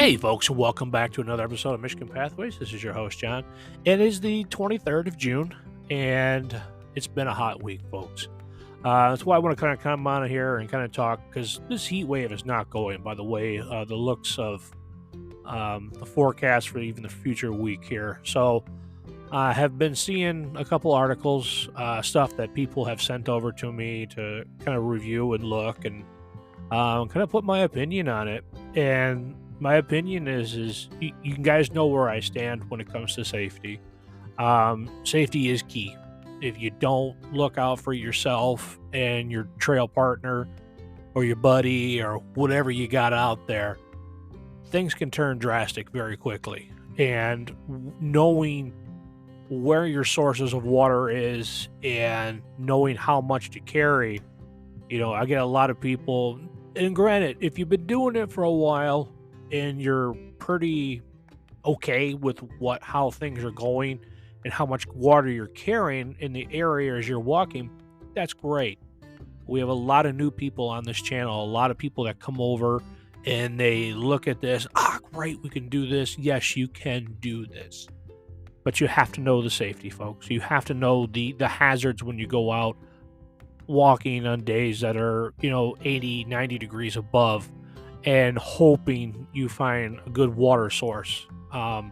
Hey, folks, welcome back to another episode of Michigan Pathways. This is your host, John. It is the 23rd of June, and it's been a hot week, folks. That's why I want to kind of come on here and kind of talk, because this heat wave is not going, by the way, the looks of the forecast for even the future week here. So I have been seeing a couple articles, stuff that people have sent over to me to kind of review and look and kind of put my opinion on it. And my opinion is you guys know where I stand when it comes to safety. Safety is key. If you don't look out for yourself and your trail partner or your buddy or whatever you got out there, things can turn drastic very quickly. And knowing where your sources of water is and knowing how much to carry, I get a lot of people, and granted, if you've been doing it for a while and you're pretty okay with how things are going and how much water you're carrying in the areas you're walking, that's great. We have a lot of new people on this channel, a lot of people that come over and they look at this, great, we can do this. Yes, you can do this. But you have to know the safety, folks. You have to know the hazards when you go out walking on days that are, 80, 90 degrees above and hoping you find a good water source. A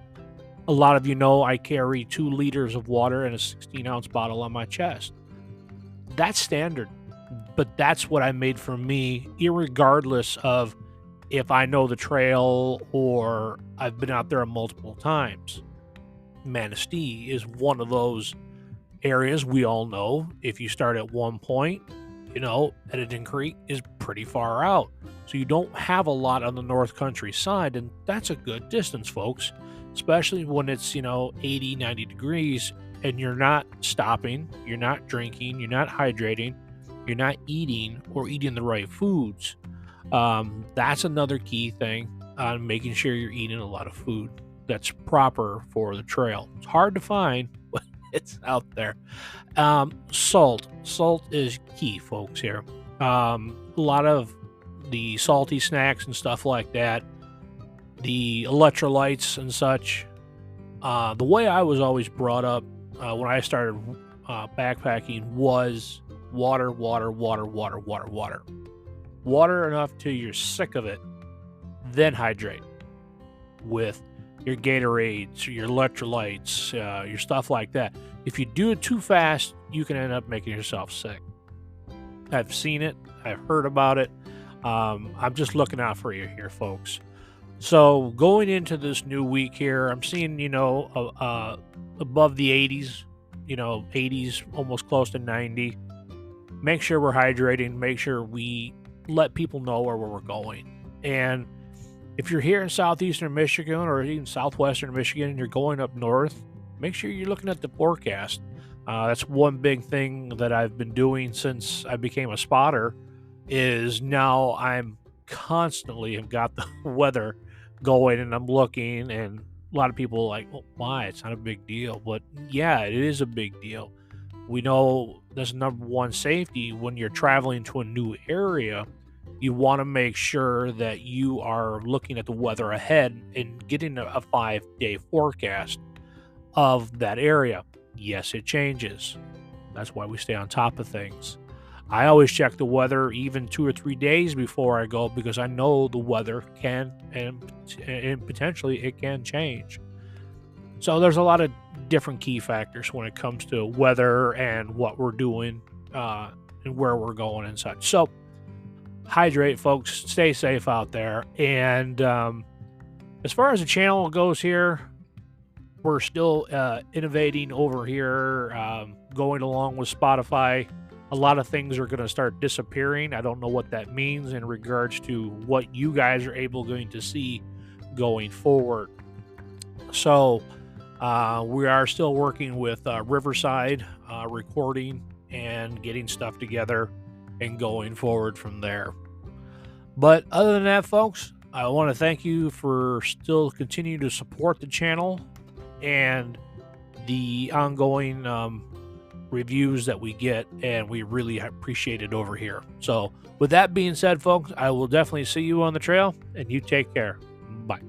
lot of you know I carry 2 liters of water in a 16-ounce bottle on my chest. That's standard, but that's what I made for me, irregardless of if I know the trail or I've been out there multiple times. Manistee is one of those areas we all know. If you start at one point, Editon Creek is pretty far out. So you don't have a lot on the North Country side, and that's a good distance, folks, especially when it's, 80, 90 degrees and you're not stopping, you're not drinking, you're not hydrating, you're not eating or eating the right foods. That's another key thing on making sure you're eating a lot of food that's proper for the trail. It's hard to find, but it's out there. Salt is key, folks, here. A lot of the salty snacks and stuff like that, the electrolytes and such. The way I was always brought up when I started backpacking was water. Water enough till you're sick of it, then hydrate with your Gatorades, your electrolytes, your stuff like that. If you do it too fast, you can end up making yourself sick. I've seen it. I've heard about it. I'm just looking out for you here, folks. So going into this new week here, I'm seeing, above the 80s, 80s, almost close to 90. Make sure we're hydrating. Make sure we let people know where we're going. And if you're here in southeastern Michigan or even southwestern Michigan and you're going up north, make sure you're looking at the forecast. That's one big thing that I've been doing since I became a spotter, is now I'm constantly have got the weather going and I'm looking, and a lot of people are like, oh, why? It's not a big deal. But yeah, it is a big deal. We know that's number one safety when you're traveling to a new area. You want to make sure that you are looking at the weather ahead and getting a 5-day forecast of that area. Yes, it changes. That's why we stay on top of things. I always check the weather even 2 or 3 days before I go, because I know the weather can and potentially it can change. So there's a lot of different key factors when it comes to weather and what we're doing and where we're going and such. So hydrate, folks. Stay safe out there. And as far as the channel goes here, we're still innovating over here, going along with Spotify. A lot of things are going to start disappearing. I don't know what that means in regards to what you guys are going to see going forward. So we are still working with Riverside recording and getting stuff together and going forward from there. But other than that, folks, I want to thank you for still continuing to support the channel and the ongoing reviews that we get, and we really appreciate it over here. So with that being said, folks, I will definitely see you on the trail, and you take care. Bye.